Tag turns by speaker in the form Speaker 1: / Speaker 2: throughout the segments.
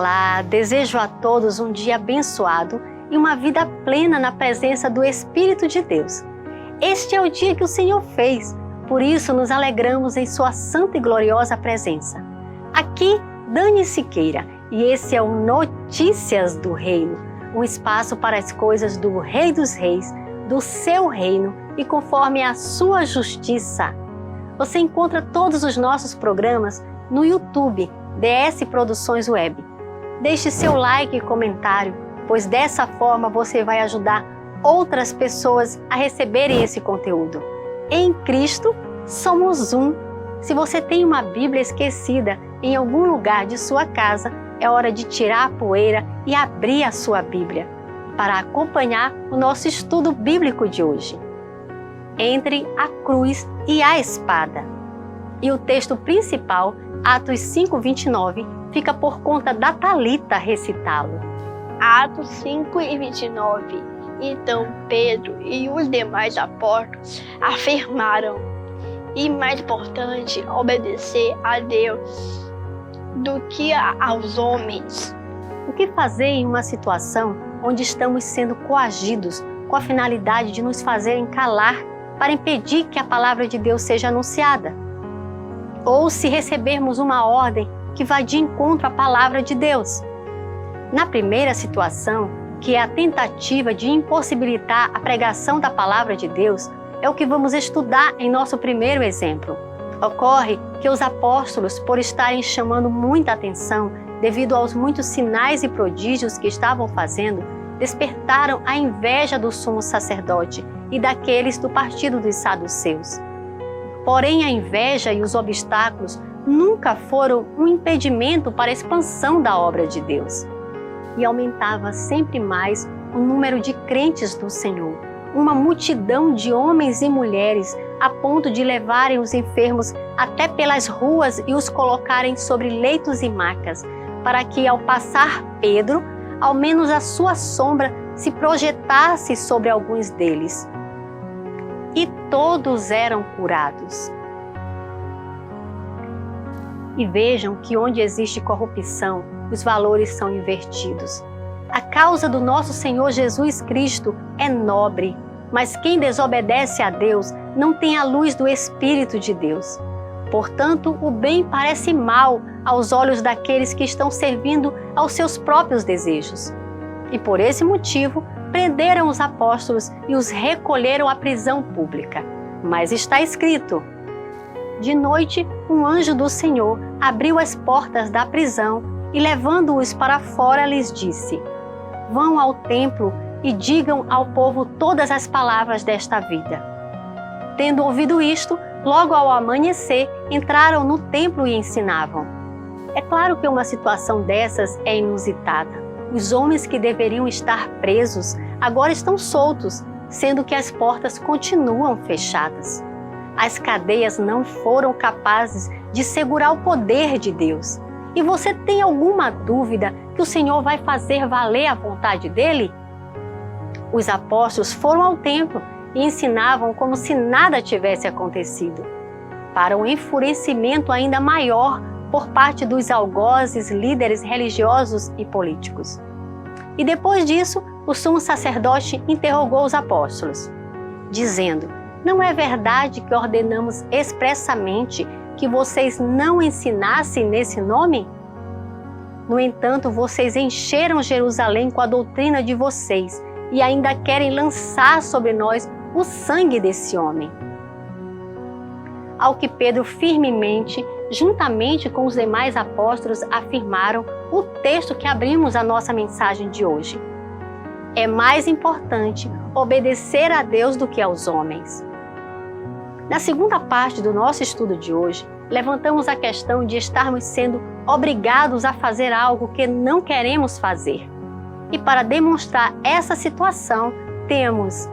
Speaker 1: Olá, desejo a todos um dia abençoado e uma vida plena na presença do Espírito de Deus. Este é o dia que o Senhor fez, por isso nos alegramos em sua santa e gloriosa presença. Aqui, Dani Siqueira, e esse é o Notícias do Reino, um espaço para as coisas do Rei dos Reis, do seu reino e conforme a sua justiça. Você encontra todos os nossos programas no YouTube, DS Produções Web. Deixe seu like e comentário, pois dessa forma você vai ajudar outras pessoas a receberem esse conteúdo. Em Cristo, somos um. Se você tem uma Bíblia esquecida em algum lugar de sua casa, é hora de tirar a poeira e abrir a sua Bíblia para acompanhar o nosso estudo bíblico de hoje. Entre a cruz e a espada. E o texto principal, Atos 5:29, fica por conta da Thalita recitá-lo.
Speaker 2: Atos 5:29. Então Pedro e os demais apóstolos afirmaram: e mais importante, obedecer a Deus do que aos homens.
Speaker 1: O que fazer em uma situação onde estamos sendo coagidos com a finalidade de nos fazerem calar para impedir que a palavra de Deus seja anunciada? Ou se recebermos uma ordem que vai de encontro à palavra de Deus? Na primeira situação, que é a tentativa de impossibilitar a pregação da palavra de Deus, é o que vamos estudar em nosso primeiro exemplo. Ocorre que os apóstolos, por estarem chamando muita atenção devido aos muitos sinais e prodígios que estavam fazendo, despertaram a inveja do sumo sacerdote e daqueles do partido dos saduceus. Porém, a inveja e os obstáculos nunca foram um impedimento para a expansão da obra de Deus. E aumentava sempre mais o número de crentes do Senhor, uma multidão de homens e mulheres a ponto de levarem os enfermos até pelas ruas e os colocarem sobre leitos e macas, para que ao passar Pedro, ao menos a sua sombra se projetasse sobre alguns deles. E todos eram curados. E vejam que onde existe corrupção, os valores são invertidos. A causa do nosso Senhor Jesus Cristo é nobre, mas quem desobedece a Deus não tem a luz do Espírito de Deus. Portanto, o bem parece mal aos olhos daqueles que estão servindo aos seus próprios desejos. E por esse motivo, prenderam os apóstolos e os recolheram à prisão pública. Mas está escrito: de noite, um anjo do Senhor abriu as portas da prisão e, levando-os para fora, lhes disse: vão ao templo e digam ao povo todas as palavras desta vida. Tendo ouvido isto, logo ao amanhecer, entraram no templo e ensinavam. É claro que uma situação dessas é inusitada. Os homens que deveriam estar presos agora estão soltos, sendo que as portas continuam fechadas. As cadeias não foram capazes de segurar o poder de Deus. E você tem alguma dúvida que o Senhor vai fazer valer a vontade dele? Os apóstolos foram ao templo e ensinavam como se nada tivesse acontecido, para um enfurecimento ainda maior por parte dos algozes, líderes religiosos e políticos. E depois disso, o sumo sacerdote interrogou os apóstolos, dizendo: não é verdade que ordenamos expressamente que vocês não ensinassem nesse nome? No entanto, vocês encheram Jerusalém com a doutrina de vocês e ainda querem lançar sobre nós o sangue desse homem. Ao que Pedro firmemente, juntamente com os demais apóstolos, afirmaram o texto que abrimos a nossa mensagem de hoje. É mais importante obedecer a Deus do que aos homens. Na segunda parte do nosso estudo de hoje, levantamos a questão de estarmos sendo obrigados a fazer algo que não queremos fazer. E para demonstrar essa situação, temos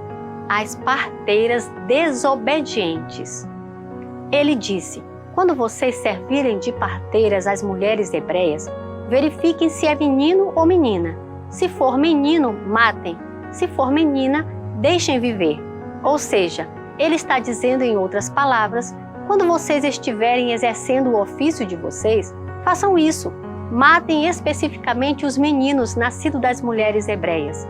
Speaker 1: as parteiras desobedientes. Ele disse: quando vocês servirem de parteiras às mulheres hebreias, verifiquem se é menino ou menina. Se for menino, matem. Se for menina, deixem viver. Ou seja, ele está dizendo em outras palavras, quando vocês estiverem exercendo o ofício de vocês, façam isso. matem especificamente os meninos nascidos das mulheres hebreias.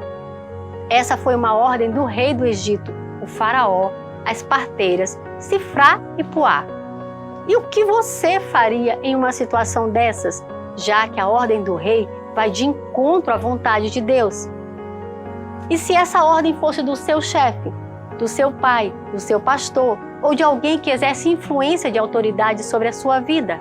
Speaker 1: Essa foi uma ordem do rei do Egito, o faraó, as parteiras, Sifrá e Puá. E o que você faria em uma situação dessas, já que a ordem do rei vai de encontro à vontade de Deus? E se essa ordem fosse do seu chefe, do seu pai, do seu pastor ou de alguém que exerce influência de autoridade sobre a sua vida?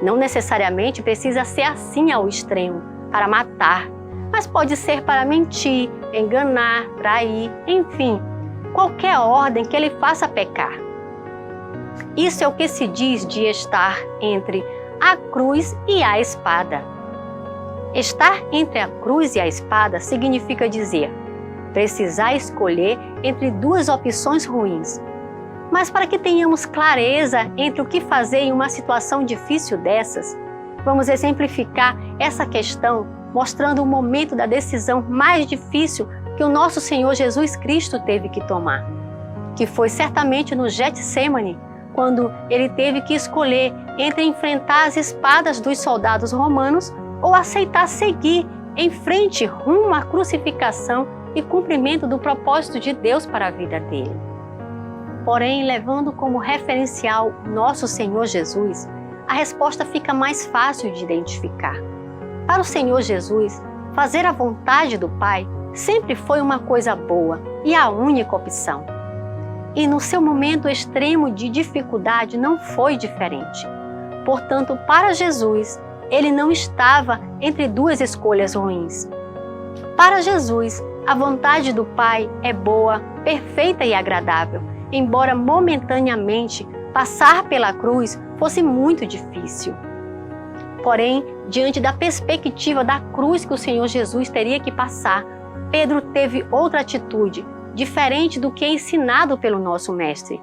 Speaker 1: Não necessariamente precisa ser assim ao extremo, para matar, mas pode ser para mentir, enganar, trair, enfim, qualquer ordem que ele faça pecar. Isso é o que se diz de estar entre a cruz e a espada. Estar entre a cruz e a espada significa dizer, precisar escolher entre duas opções ruins. Mas para que tenhamos clareza entre o que fazer em uma situação difícil dessas, vamos exemplificar essa questão mostrando o momento da decisão mais difícil que o nosso Senhor Jesus Cristo teve que tomar, que foi certamente no Getsemane, quando ele teve que escolher entre enfrentar as espadas dos soldados romanos ou aceitar seguir em frente rumo à crucificação e cumprimento do propósito de Deus para a vida dele. Porém, levando como referencial nosso Senhor Jesus, a resposta fica mais fácil de identificar. Para o Senhor Jesus, fazer a vontade do Pai sempre foi uma coisa boa e a única opção. E no seu momento extremo de dificuldade não foi diferente. Portanto, para Jesus, ele não estava entre duas escolhas ruins. Para Jesus, a vontade do Pai é boa, perfeita e agradável, embora momentaneamente passar pela cruz fosse muito difícil. Porém, diante da perspectiva da cruz que o Senhor Jesus teria que passar, Pedro teve outra atitude, diferente do que é ensinado pelo nosso mestre,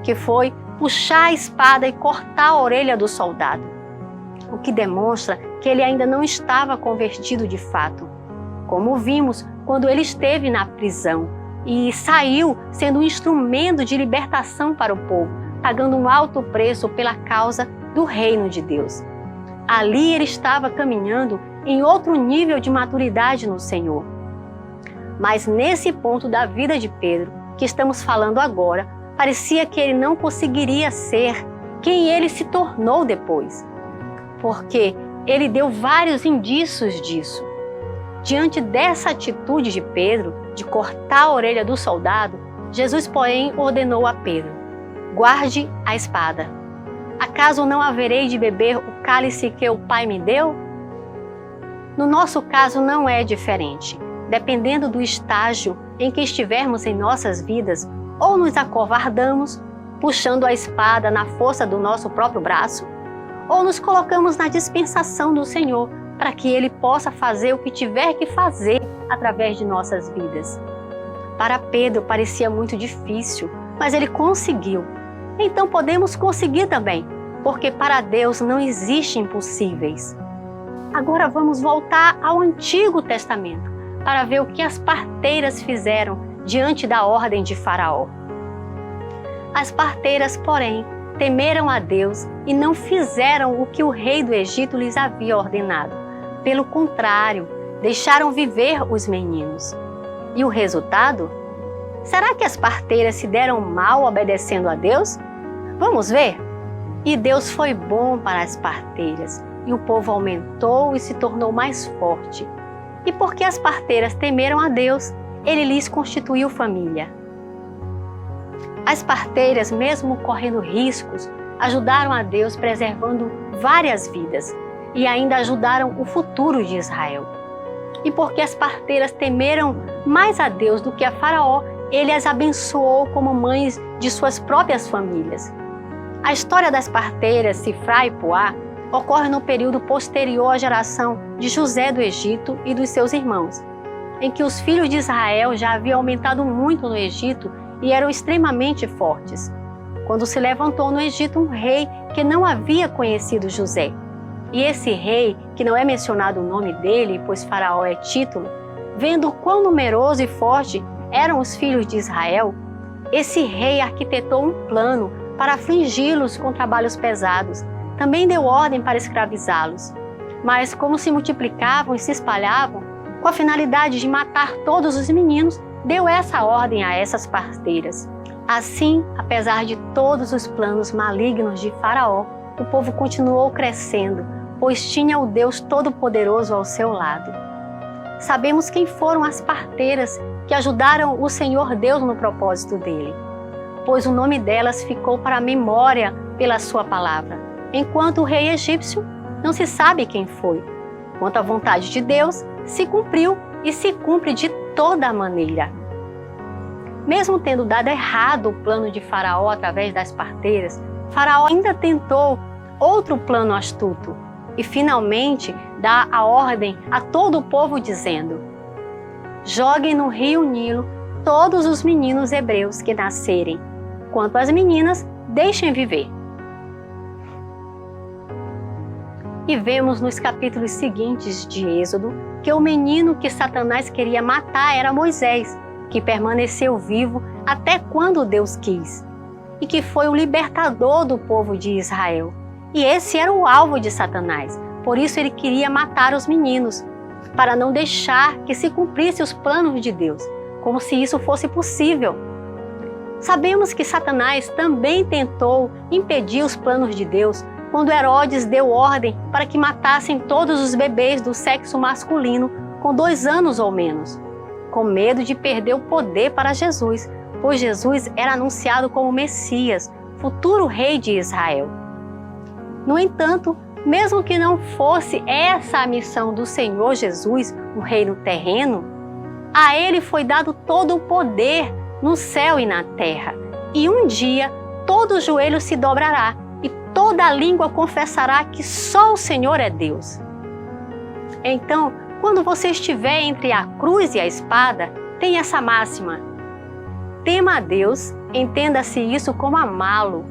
Speaker 1: que foi puxar a espada e cortar a orelha do soldado, o que demonstra que ele ainda não estava convertido de fato, como vimos quando ele esteve na prisão e saiu sendo um instrumento de libertação para o povo, pagando um alto preço pela causa do reino de Deus. Ali ele estava caminhando em outro nível de maturidade no Senhor. Mas nesse ponto da vida de Pedro, que estamos falando agora, parecia que ele não conseguiria ser quem ele se tornou depois, porque ele deu vários indícios disso. Diante dessa atitude de Pedro, de cortar a orelha do soldado, Jesus, porém, ordenou a Pedro: guarde a espada. Acaso não haverei de beber o cálice que o Pai me deu? No nosso caso não é diferente. Dependendo do estágio em que estivermos em nossas vidas, ou nos acovardamos, puxando a espada na força do nosso próprio braço, ou nos colocamos na dispensação do Senhor, para que Ele possa fazer o que tiver que fazer através de nossas vidas. Para Pedro parecia muito difícil, mas ele conseguiu. Então podemos conseguir também, porque para Deus não existe impossíveis. Agora vamos voltar ao Antigo Testamento, para ver o que as parteiras fizeram diante da ordem de Faraó. As parteiras, porém, temeram a Deus e não fizeram o que o rei do Egito lhes havia ordenado. Pelo contrário, deixaram viver os meninos. E o resultado? Será que as parteiras se deram mal obedecendo a Deus? Vamos ver? E Deus foi bom para as parteiras, e o povo aumentou e se tornou mais forte. E porque as parteiras temeram a Deus, Ele lhes constituiu família. As parteiras, mesmo correndo riscos, ajudaram a Deus preservando várias vidas e ainda ajudaram o futuro de Israel. E porque as parteiras temeram mais a Deus do que a Faraó, Ele as abençoou como mães de suas próprias famílias. A história das parteiras, Sifrá e Puá, ocorre no período posterior à geração de José do Egito e dos seus irmãos, em que os filhos de Israel já haviam aumentado muito no Egito e eram extremamente fortes. Quando se levantou no Egito um rei que não havia conhecido José. E esse rei, que não é mencionado o nome dele, pois Faraó é título, vendo quão numeroso e forte eram os filhos de Israel, esse rei arquitetou um plano para afligi-los com trabalhos pesados. Também deu ordem para escravizá-los. Mas como se multiplicavam e se espalhavam, com a finalidade de matar todos os meninos, deu essa ordem a essas parteiras. Assim, apesar de todos os planos malignos de Faraó, o povo continuou crescendo, pois tinha o Deus Todo-Poderoso ao seu lado. Sabemos quem foram as parteiras que ajudaram o Senhor Deus no propósito dele, pois o nome delas ficou para a memória pela sua palavra, enquanto o rei egípcio não se sabe quem foi. Quanto à vontade de Deus, se cumpriu e se cumpre de toda maneira. Mesmo tendo dado errado o plano de Faraó através das parteiras, Faraó ainda tentou outro plano astuto e finalmente dá a ordem a todo o povo dizendo: joguem no rio Nilo todos os meninos hebreus que nascerem, quanto às meninas, deixem viver. E vemos nos capítulos seguintes de Êxodo que o menino que Satanás queria matar era Moisés, que permaneceu vivo até quando Deus quis, e que foi o libertador do povo de Israel. E esse era o alvo de Satanás, por isso ele queria matar os meninos, para não deixar que se cumprissem os planos de Deus, como se isso fosse possível. Sabemos que Satanás também tentou impedir os planos de Deus quando Herodes deu ordem para que matassem todos os bebês do sexo masculino com 2 anos ou menos, com medo de perder o poder para Jesus, pois Jesus era anunciado como Messias, futuro rei de Israel. No entanto, mesmo que não fosse essa a missão do Senhor Jesus, o reino terreno, a ele foi dado todo o poder no céu e na terra. E um dia todo joelho se dobrará e toda língua confessará que só o Senhor é Deus. Então, quando você estiver entre a cruz e a espada, tenha essa máxima: tema a Deus, entenda-se isso como amá-lo.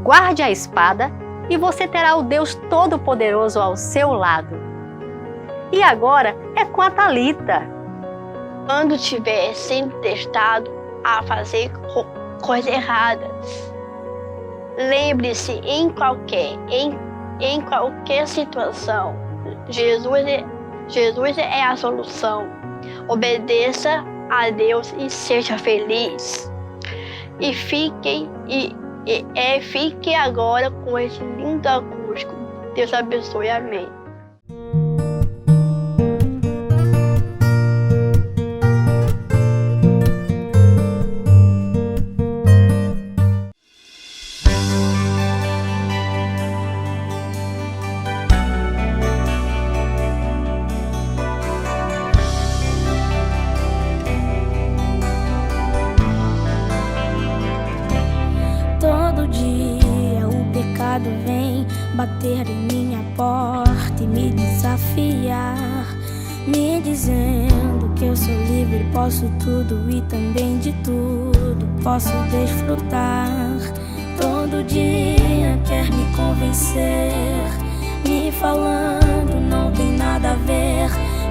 Speaker 1: Guarde a espada e você terá o Deus Todo-Poderoso ao seu lado. E agora é com a Thalita.
Speaker 2: Quando estiver sendo testado a fazer coisas erradas, lembre-se em qualquer situação, Jesus é a solução. Obedeça a Deus e seja feliz. E fique agora com esse lindo acústico. Deus abençoe. Amém.
Speaker 3: Vem bater em minha porta e me desafiar, me dizendo que eu sou livre, posso tudo e também de tudo posso desfrutar. Todo dia quer me convencer, me falando não tem nada a ver,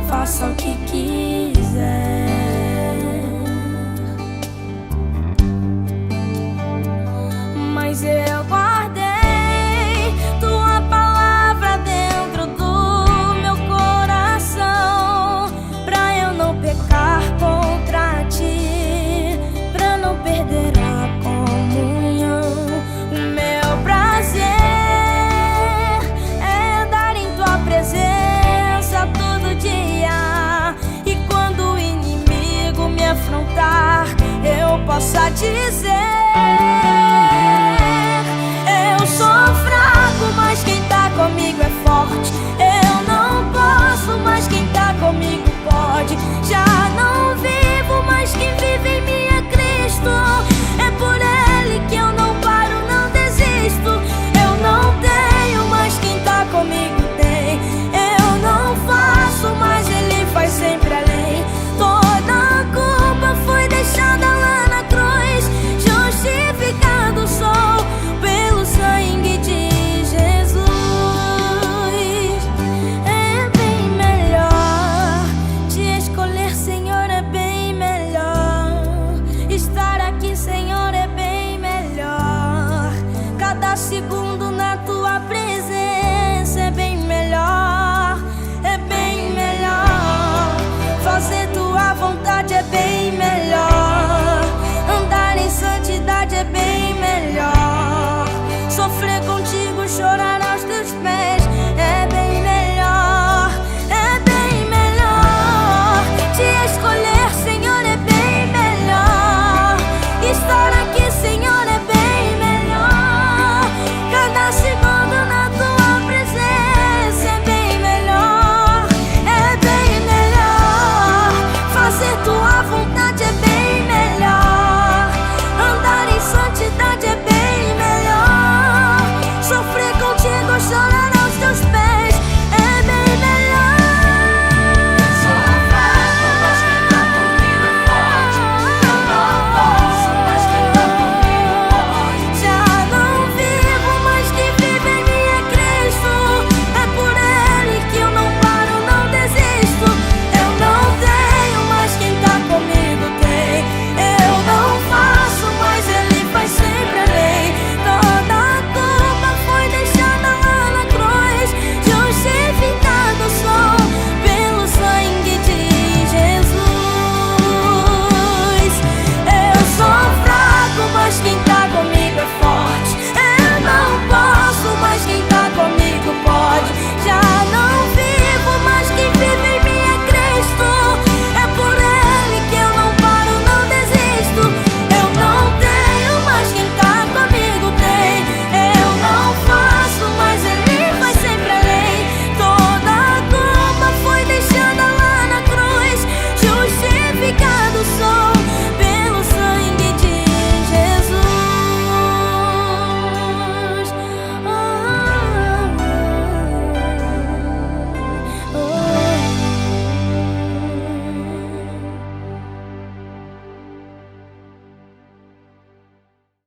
Speaker 3: faça o que quiser. Mas eu guardei possa dizer